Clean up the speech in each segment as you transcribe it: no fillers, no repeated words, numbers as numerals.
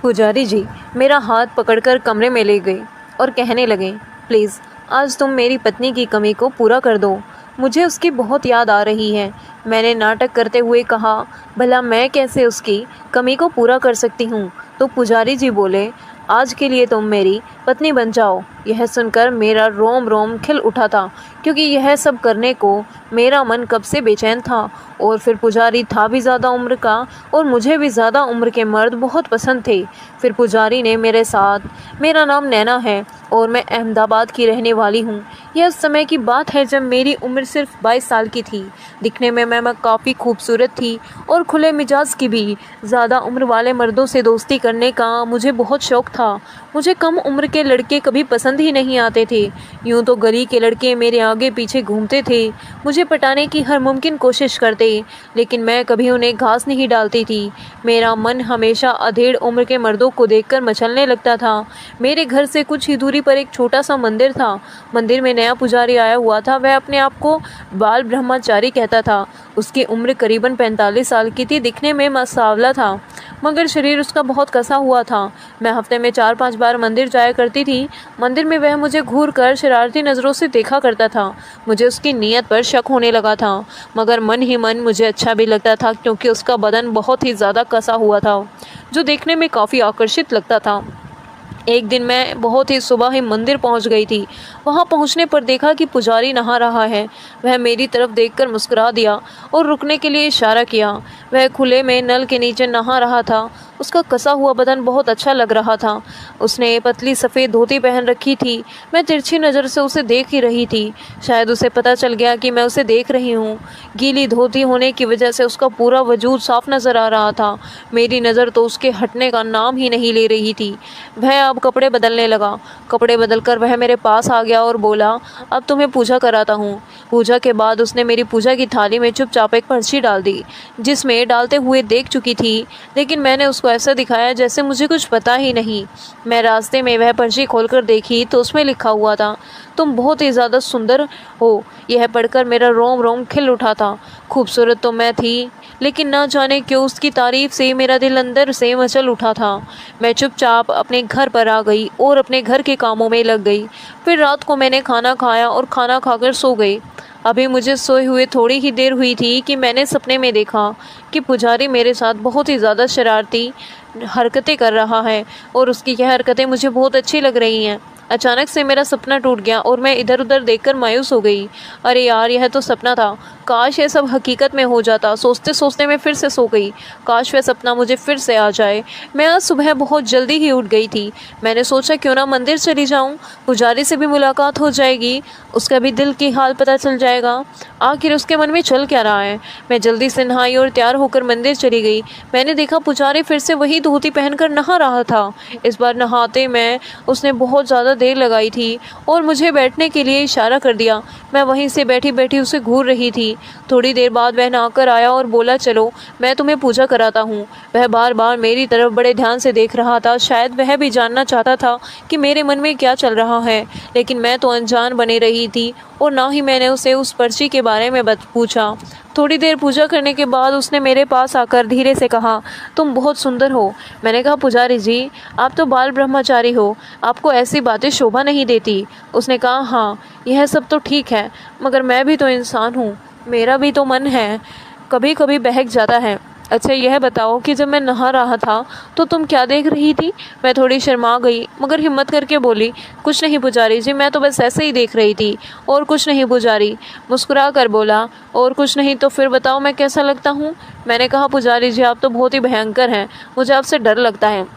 पुजारी जी मेरा हाथ पकड़कर कमरे में ले गए और कहने लगे, प्लीज़ आज तुम मेरी पत्नी की कमी को पूरा कर दो। मुझे उसकी बहुत याद आ रही है। मैंने नाटक करते हुए कहा, भला मैं कैसे उसकी कमी को पूरा कर सकती हूँ। तो पुजारी जी बोले, आज के लिए तुम मेरी पत्नी बन जाओ। यह सुनकर मेरा रोम रोम खिल उठा था, क्योंकि यह सब करने को मेरा मन कब से बेचैन था। और फिर पुजारी था भी ज़्यादा उम्र का और मुझे भी ज़्यादा उम्र के मर्द बहुत पसंद थे। फिर पुजारी ने मेरे साथ, मेरा नाम नैना है और मैं अहमदाबाद की रहने वाली हूँ। यह उस समय की बात है जब मेरी उम्र सिर्फ 22 साल की थी। दिखने में मैं काफ़ी खूबसूरत थी और खुले मिजाज की भी। ज़्यादा उम्र वाले मर्दों से दोस्ती करने का मुझे बहुत शौक़ था। मुझे कम उम्र के लड़के कभी पसंद ही नहीं आते थे। यूँ तो गली के लड़के मेरे आगे पीछे घूमते थे, मुझे पटाने की हर मुमकिन कोशिश करते, लेकिन मैं कभी उन्हें घास नहीं डालती थी। मेरा मन हमेशा अधेड़ उम्र के मर्दों को देखकर मचलने लगता था। मेरे घर से कुछ ही दूरी पर एक छोटा सा मंदिर था। मंदिर में नया पुजारी आया हुआ था। वह अपने आप को बाल ब्रह्मचारी कहता था। उसकी उम्र करीबन 45 साल की थी। दिखने में मसावला था, मगर शरीर उसका बहुत कसा हुआ था। मैं हफ्ते में 4-5 बार मंदिर जाया करती थी। मंदिर में वह मुझे घूर कर शरारती नज़रों से देखा करता था। मुझे उसकी नीयत पर शक होने लगा था, मगर मन ही मन मुझे अच्छा भी लगता था, क्योंकि उसका बदन बहुत ही ज़्यादा कसा हुआ था, जो देखने में काफ़ी आकर्षित लगता था। एक दिन मैं बहुत ही सुबह ही मंदिर पहुंच गई थी। वहां पहुंचने पर देखा कि पुजारी नहा रहा है। वह मेरी तरफ देखकर मुस्कुरा दिया और रुकने के लिए इशारा किया। वह खुले में नल के नीचे नहा रहा था। उसका कसा हुआ बदन बहुत अच्छा लग रहा था। उसने पतली सफ़ेद धोती पहन रखी थी। मैं तिरछी नज़र से उसे देख ही रही थी। शायद उसे पता चल गया कि मैं उसे देख रही हूँ। गीली धोती होने की वजह से उसका पूरा वजूद साफ नज़र आ रहा था। मेरी नज़र तो उसके हटने का नाम ही नहीं ले रही थी। वह अब कपड़े बदलने लगा। कपड़े बदलकर वह मेरे पास आ गया और बोला, अब तुम्हें पूजा कराता हूँ। पूजा के बाद उसने मेरी पूजा की थाली में चुपचाप एक पर्ची डाल दी, जिसमें डालते हुए देख चुकी थी, लेकिन मैंने उसको ऐसा दिखाया जैसे मुझे कुछ पता ही नहीं। मैं रास्ते में वह पर्ची खोलकर देखी तो उसमें लिखा हुआ था, तुम बहुत ही ज़्यादा सुंदर हो। यह पढ़कर मेरा रोम रोम खिल उठा था। खूबसूरत तो मैं थी, लेकिन ना जाने क्यों उसकी तारीफ से मेरा दिल अंदर से मचल उठा था। मैं चुपचाप अपने घर पर आ गई और अपने घर के कामों में लग गई। फिर रात को मैंने खाना खाया और खाना खाकर सो गई। अभी मुझे सोए हुए थोड़ी ही देर हुई थी कि मैंने सपने में देखा कि पुजारी मेरे साथ बहुत ही ज़्यादा शरारती हरकतें कर रहा है और उसकी यह हरकतें मुझे बहुत अच्छी लग रही हैं। अचानक से मेरा सपना टूट गया और मैं इधर उधर देखकर मायूस हो गई। अरे यार, यह तो सपना था। काश ये सब हकीकत में हो जाता। सोचते सोचते मैं फिर से सो गई। काश वह सपना मुझे फिर से आ जाए। मैं आज सुबह बहुत जल्दी ही उठ गई थी। मैंने सोचा क्यों ना मंदिर चली जाऊं, पुजारी से भी मुलाकात हो जाएगी, उसका भी दिल की हाल पता चल जाएगा, आखिर उसके मन में चल क्या रहा है। मैं जल्दी से नहाई और तैयार होकर मंदिर चली गई। मैंने देखा पुजारी फिर से वही धोती पहनकर नहा रहा था। इस बार नहाते में उसने बहुत ज़्यादा देर लगाई थी और मुझे बैठने के लिए इशारा कर दिया। मैं वहीं से बैठी बैठी उसे घूर रही थी। थोड़ी देर बाद वह नहाकर आया और बोला, चलो मैं तुम्हें पूजा कराता हूँ। वह बार बार मेरी तरफ बड़े ध्यान से देख रहा था। शायद वह भी जानना चाहता था कि मेरे मन में क्या चल रहा है, लेकिन मैं तो अनजान बने रही थी और ना ही मैंने उसे उस पर्ची के बारे में पूछा। थोड़ी देर पूजा करने के बाद उसने मेरे पास आकर धीरे से कहा, तुम बहुत सुंदर हो। मैंने कहा, पुजारी जी आप तो बाल ब्रह्मचारी हो, आपको ऐसी बातें शोभा नहीं देती। उसने कहा, हाँ यह सब तो ठीक है, मगर मैं भी तो इंसान हूँ, मेरा भी तो मन है, कभी कभी बहक जाता है। अच्छा यह बताओ कि जब मैं नहा रहा था तो तुम क्या देख रही थी। मैं थोड़ी शर्मा गई, मगर हिम्मत करके बोली, कुछ नहीं पुजारी जी, मैं तो बस ऐसे ही देख रही थी। और कुछ नहीं पुजारी, मुस्कुरा कर बोला, और कुछ नहीं तो फिर बताओ मैं कैसा लगता हूँ। मैंने कहा, पुजारी जी आप तो बहुत ही भयंकर हैं, मुझे आपसे डर लगता है,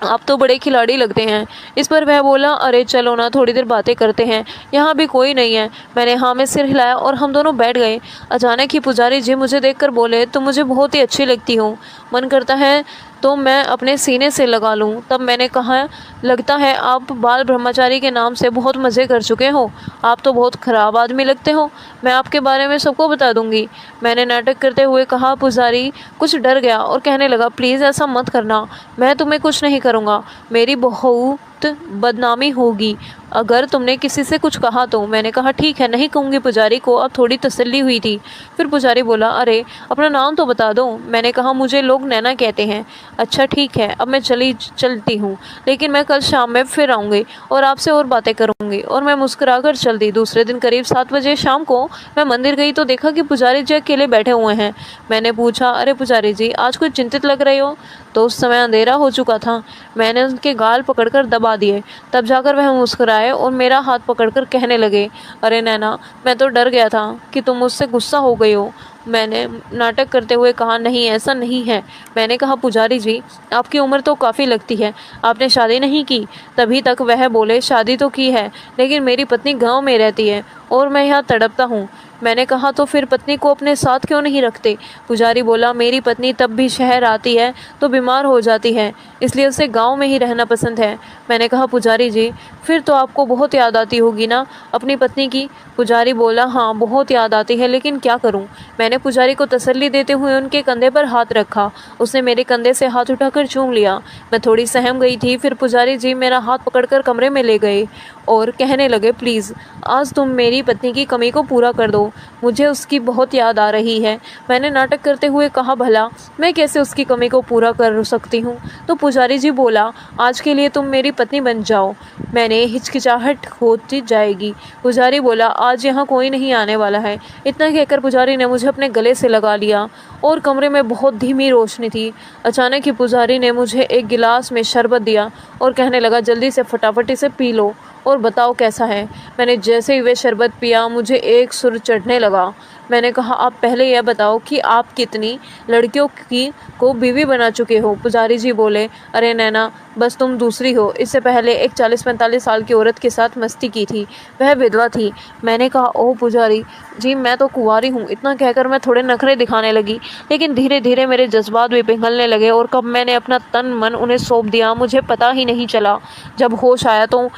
आप तो बड़े खिलाड़ी लगते हैं। इस पर वह बोला, अरे चलो ना थोड़ी देर बातें करते हैं, यहाँ भी कोई नहीं है। मैंने हाँ में सिर हिलाया और हम दोनों बैठ गए। अचानक ही पुजारी जी मुझे देखकर बोले, तुम मुझे बहुत ही अच्छी लगती हो, मन करता है तो मैं अपने सीने से लगा लूं। तब मैंने कहा, लगता है आप बाल ब्रह्मचारी के नाम से बहुत मज़े कर चुके हो, आप तो बहुत ख़राब आदमी लगते हो, मैं आपके बारे में सबको बता दूंगी। मैंने नाटक करते हुए कहा। पुजारी कुछ डर गया और कहने लगा, प्लीज़ ऐसा मत करना, मैं तुम्हें कुछ नहीं करूँगा, मेरी बहुत बदनामी होगी अगर तुमने किसी से कुछ कहा तो। मैंने कहा ठीक है, नहीं कहूँगी पुजारी को। अब थोड़ी तसल्ली हुई थी। फिर पुजारी बोला, अरे अपना नाम तो बता दो। मैंने कहा मुझे लोग नैना कहते हैं। अच्छा ठीक है, अब मैं चलती हूँ, लेकिन मैं कल शाम में फिर आऊँगी और आपसे और बातें करूँगी। और मैं मुस्कुराकर चल दी। दूसरे दिन करीब 7 बजे शाम को मैं मंदिर गई तो देखा कि पुजारी जी अकेले बैठे हुए हैं। मैंने पूछा, अरे पुजारी जी, आज कुछ चिंतित लग रहे हो? तो उस समय अंधेरा हो चुका था। मैंने उनके गाल पकड़कर दबा दिए। तब जाकर वह मुस्कुराए और मेरा हाथ पकड़कर कहने लगे, अरे नैना, मैं तो डर गया था कि तुम मुझसे गुस्सा हो गई हो। मैंने नाटक करते हुए कहा, नहीं ऐसा नहीं है। मैंने कहा, पुजारी जी, आपकी उम्र तो काफ़ी लगती है, आपने शादी नहीं की? तभी तक वह बोले, शादी तो की है, लेकिन मेरी पत्नी गांव में रहती है और मैं यहाँ तड़पता हूँ। मैंने कहा, तो फिर पत्नी को अपने साथ क्यों नहीं रखते? पुजारी बोला, मेरी पत्नी तब भी शहर आती है तो बीमार हो जाती है, इसलिए उसे गांव में ही रहना पसंद है। मैंने कहा, पुजारी जी, फिर तो आपको बहुत याद आती होगी ना अपनी पत्नी की? पुजारी बोला, हाँ बहुत याद आती है, लेकिन क्या करूं? मैंने पुजारी को तसल्ली देते हुए उनके कंधे पर हाथ रखा। उसने मेरे कंधे से हाथ उठाकर चूम लिया। मैं थोड़ी सहम गई थी। फिर पुजारी जी मेरा हाथ पकड़कर कमरे में ले गए और कहने लगे, प्लीज़ आज तुम मेरी पत्नी की कमी को पूरा कर दो, मुझे उसकी बहुत याद आ रही है। मैंने नाटक करते हुए कहा, भला मैं कैसे उसकी कमी को पूरा कर सकती हूँ? तो पुजारी जी बोला, आज के लिए तुम मेरी पत्नी बन जाओ। मैंने हिचकिचाहट होती जाएगी। पुजारी बोला, आज यहाँ कोई नहीं आने वाला है। इतना कहकर पुजारी ने मुझे अपने गले से लगा लिया और कमरे में बहुत धीमी रोशनी थी। अचानक ही पुजारी ने मुझे एक गिलास में शरबत दिया और कहने लगा, जल्दी से फटाफट इसे पी लो और बताओ कैसा है। मैंने जैसे ही वे शरबत पिया मुझे एक सुर चढ़ने लगा। मैंने कहा, आप पहले यह बताओ कि आप कितनी लड़कियों की को बीवी बना चुके हो? पुजारी जी बोले, अरे नैना, बस तुम दूसरी हो। इससे पहले एक 40-45 साल की औरत के साथ मस्ती की थी, वह विधवा थी। मैंने कहा, ओह पुजारी जी, मैं तो कुंवारी हूँ। इतना कहकर मैं थोड़े नखरे दिखाने लगी, लेकिन धीरे धीरे मेरे जज्बात भी पिघलने लगे और कब मैंने अपना तन मन उन्हें सौंप दिया मुझे पता ही नहीं चला। जब होश आया तो